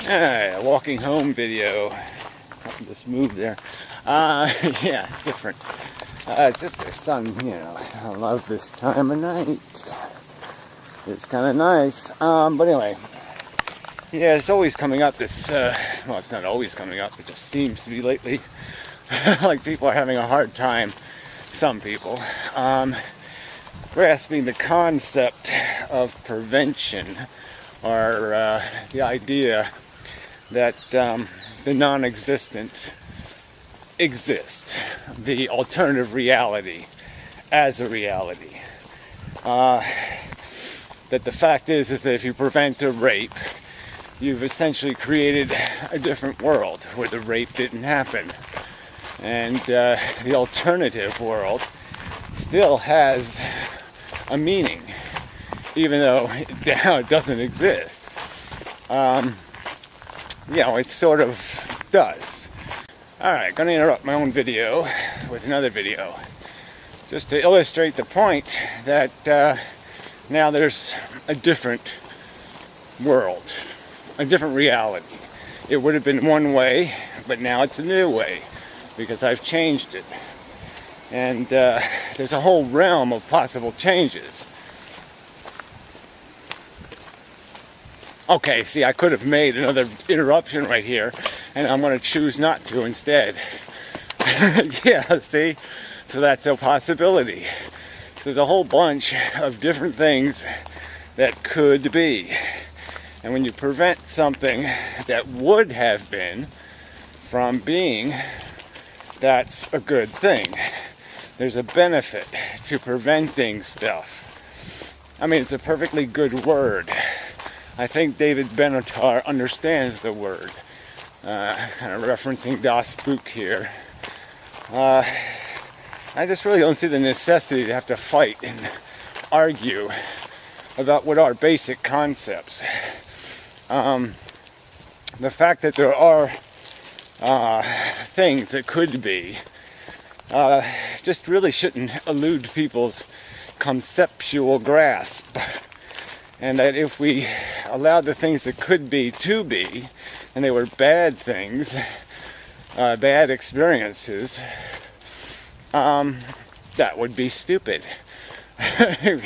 Alright, a walking home video. Just moved there. Yeah, different. Just the sun, you know. I love this time of night. It's kind of nice. But anyway, yeah, it's always coming up. This, well, it's not always coming up. It just seems to be lately. Like people are having a hard time. Some people grasping the concept of prevention, or the idea that the non-existent exists, the alternative reality as a reality. That the fact is that if you prevent a rape, you've essentially created a different world where the rape didn't happen. And the alternative world still has a meaning, even though now it doesn't exist. You know, it sort of does. Alright, gonna interrupt my own video with another video, just to illustrate the point that now there's a different world, a different reality. It would have been one way, but now it's a new way, because I've changed it. And there's a whole realm of possible changes. Okay, see, I could have made another interruption right here, and I'm going to choose not to instead. Yeah, see? So that's a possibility. So there's a whole bunch of different things that could be. And when you prevent something that would have been from being, that's a good thing. There's a benefit to preventing stuff. I mean, it's a perfectly good word. I think David Benatar understands the word. Kind of referencing Das Book here. I just really don't see the necessity to have to fight and argue about what are basic concepts. The fact that there are things that could be just really shouldn't elude people's conceptual grasp. And that if we allowed the things that could be to be, and they were bad things, bad experiences, that would be stupid.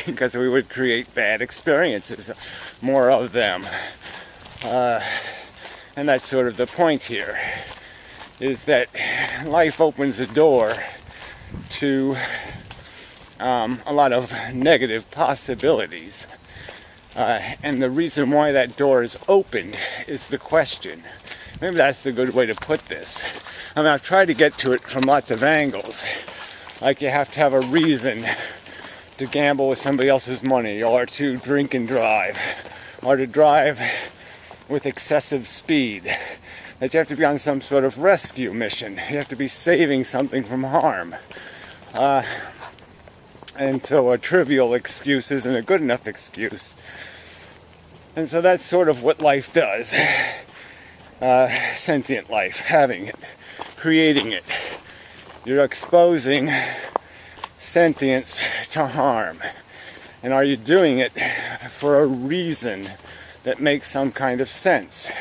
Because we would create bad experiences, more of them. And that's sort of the point here, is that life opens a door to a lot of negative possibilities. And the reason why that door is opened is the question. Maybe that's the good way to put this. I mean, I've tried to get to it from lots of angles. Like you have to have a reason to gamble with somebody else's money, or to drink and drive, or to drive with excessive speed. That you have to be on some sort of rescue mission. You have to be saving something from harm. And so a trivial excuse isn't a good enough excuse. And so that's sort of what life does. Sentient life, having it, creating it. You're exposing sentience to harm. And are you doing it for a reason that makes some kind of sense?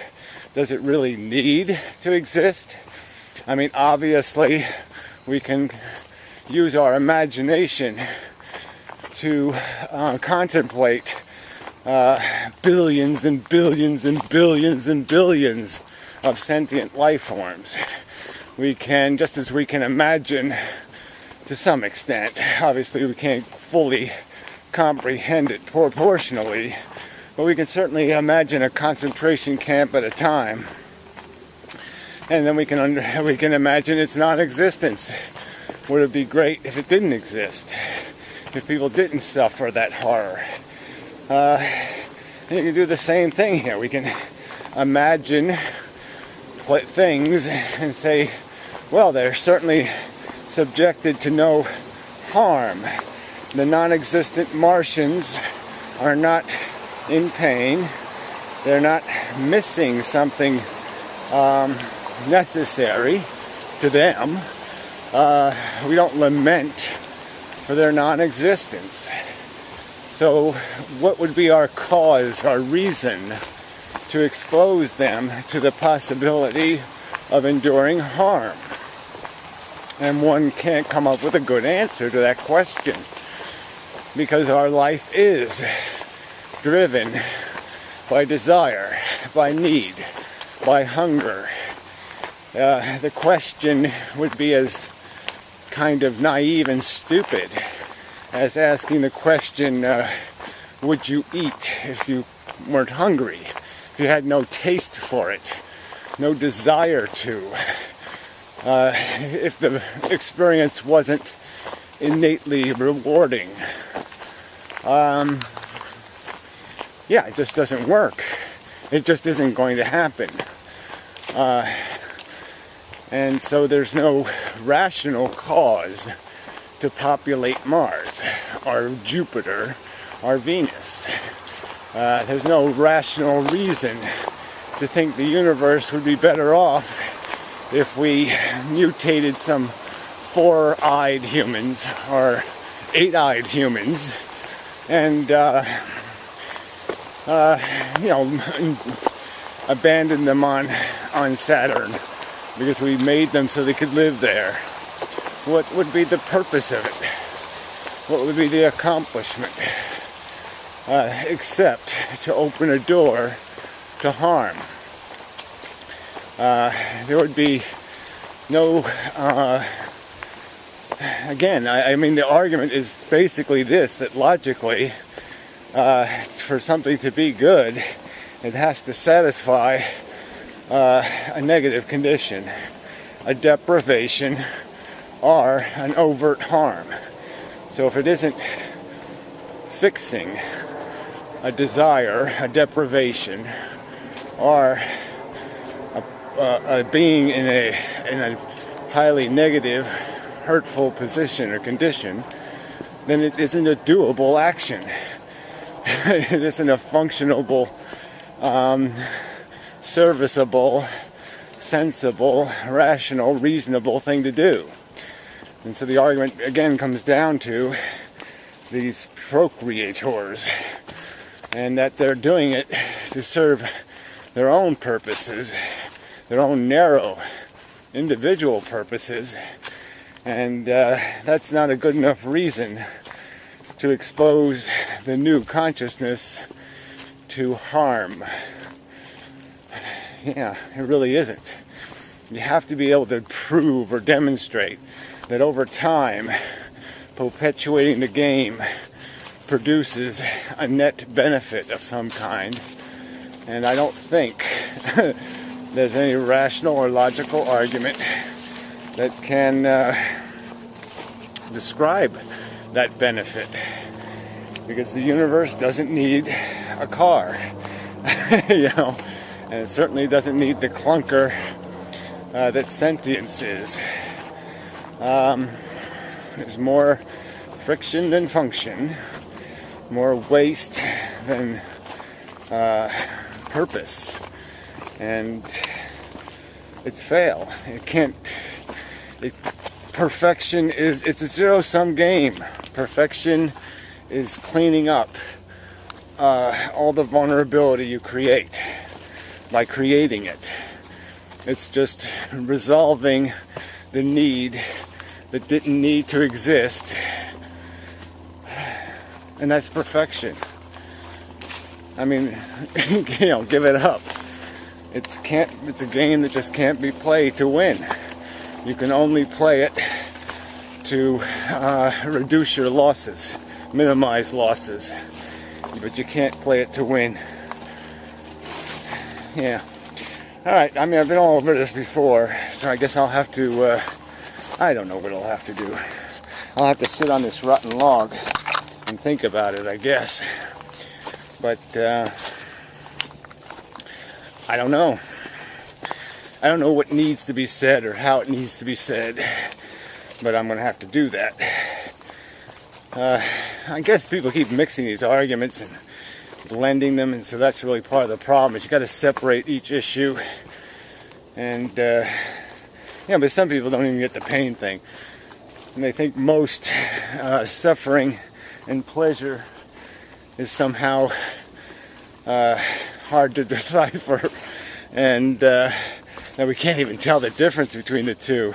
Does it really need to exist? I mean, obviously, we can use our imagination to contemplate billions and billions and billions and billions of sentient life forms. We can, just as we can imagine to some extent, obviously we can't fully comprehend it proportionally, but we can certainly imagine a concentration camp at a time. And then we can imagine its non-existence. Would it be great if it didn't exist? If people didn't suffer that horror? And you can do the same thing here. We can imagine things and say, well, they're certainly subjected to no harm. The non-existent Martians are not in pain. They're not missing something necessary to them. We don't lament for their non-existence. So what would be our cause, our reason to expose them to the possibility of enduring harm. And one can't come up with a good answer to that question, because our life is driven by desire, by need, by hunger. The question would be as kind of naive and stupid as asking the question, would you eat if you weren't hungry, if you had no taste for it, no desire to, if the experience wasn't innately rewarding? Yeah, it just doesn't work. It just isn't going to happen. And so there's no rational cause to populate Mars, or Jupiter, or Venus. There's no rational reason to think the universe would be better off if we mutated some 4-eyed humans, or 8-eyed humans, and abandoned them on Saturn, because we made them so they could live there. What would be the purpose of it? What would be the accomplishment? Except to open a door to harm. There would be no... again, I mean, the argument is basically this, that logically, for something to be good, it has to satisfy a negative condition, a deprivation, or an overt harm. So if it isn't fixing a desire, a deprivation, or a being in a highly negative, hurtful position or condition, then it isn't a doable action. It isn't a functionable, serviceable, sensible, rational, reasonable thing to do. And so the argument again comes down to these procreators, and that they're doing it to serve their own purposes, their own narrow individual purposes, and that's not a good enough reason to expose the new consciousness to harm. Yeah, it really isn't. You have to be able to prove or demonstrate that over time, perpetuating the game produces a net benefit of some kind. And I don't think there's any rational or logical argument that can describe that benefit. Because the universe doesn't need a car, you know, and it certainly doesn't need the clunker that sentience is. There's more friction than function, more waste than purpose, and it's fail. It can't. Perfection is, it's a zero-sum game. Perfection is cleaning up all the vulnerability you create by creating it. It's just resolving the need that didn't need to exist, and that's perfection. I mean, you know, give it up. It's a game that just can't be played to win. You can only play it to reduce your losses, minimize losses, but you can't play it to win. Yeah. Alright, I mean, I've been all over this before, so I guess I'll have to, I don't know what I'll have to do. I'll have to sit on this rotten log and think about it, I guess. But, I don't know. I don't know what needs to be said or how it needs to be said, but I'm going to have to do that. I guess people keep mixing these arguments and blending them, and so that's really part of the problem. Is you got to separate each issue, and yeah, but some people don't even get the pain thing, and they think most suffering and pleasure is somehow hard to decipher, and that we can't even tell the difference between the two,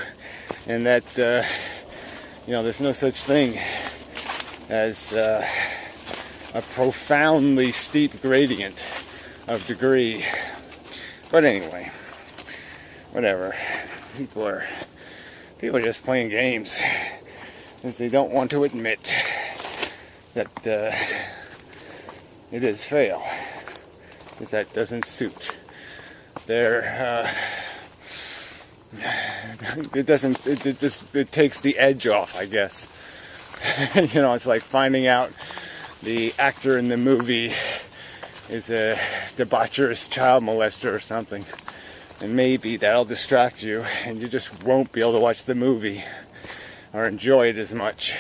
and that there's no such thing as a profoundly steep gradient of degree. But anyway, whatever. People are just playing games, as they don't want to admit that it is fail, because that doesn't suit their it takes the edge off, I guess. It's like finding out the actor in the movie is a debaucherous child molester or something, and maybe that'll distract you and you just won't be able to watch the movie or enjoy it as much.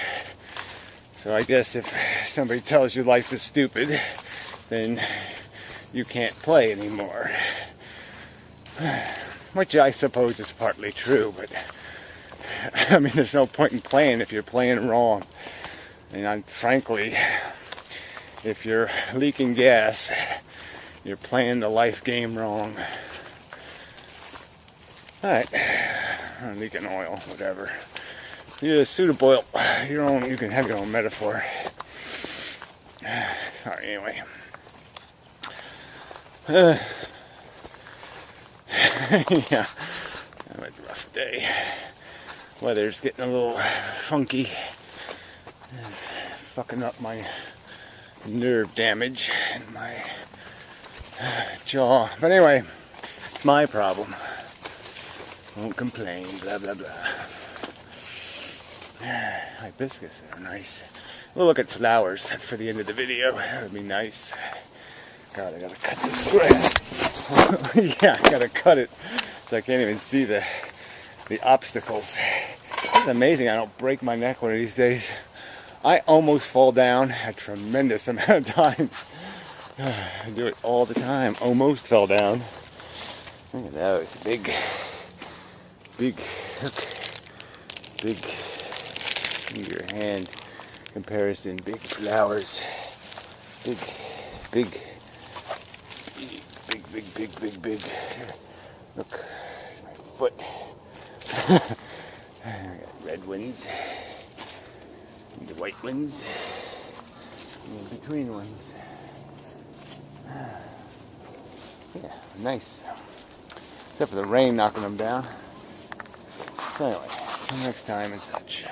So I guess if somebody tells you life is stupid, then you can't play anymore. Which I suppose is partly true, but I mean, there's no point in playing if you're playing wrong. And frankly, if you're leaking gas, you're playing the life game wrong. Alright, I'm leaking oil, whatever. You suitable your own, you can have your own metaphor. Alright, anyway. Yeah, I had a rough day. Weather's getting a little funky. Fucking up my nerve damage and my jaw. But anyway, it's my problem. Won't complain, blah blah blah. Hibiscus are nice. We'll look at flowers for the end of the video. That would be nice. God, I gotta cut this grass. Yeah, I gotta cut it so I can't even see the obstacles. It's amazing I don't break my neck one of these days. I almost fall down a tremendous amount of times. I do it all the time. Almost fell down. Look at those big hook, big in your hand comparison. Big flowers. Big. Look, my foot. I got red ones, and the white ones, and the between ones. Yeah, nice. Except for the rain knocking them down. So anyway, till next time and such.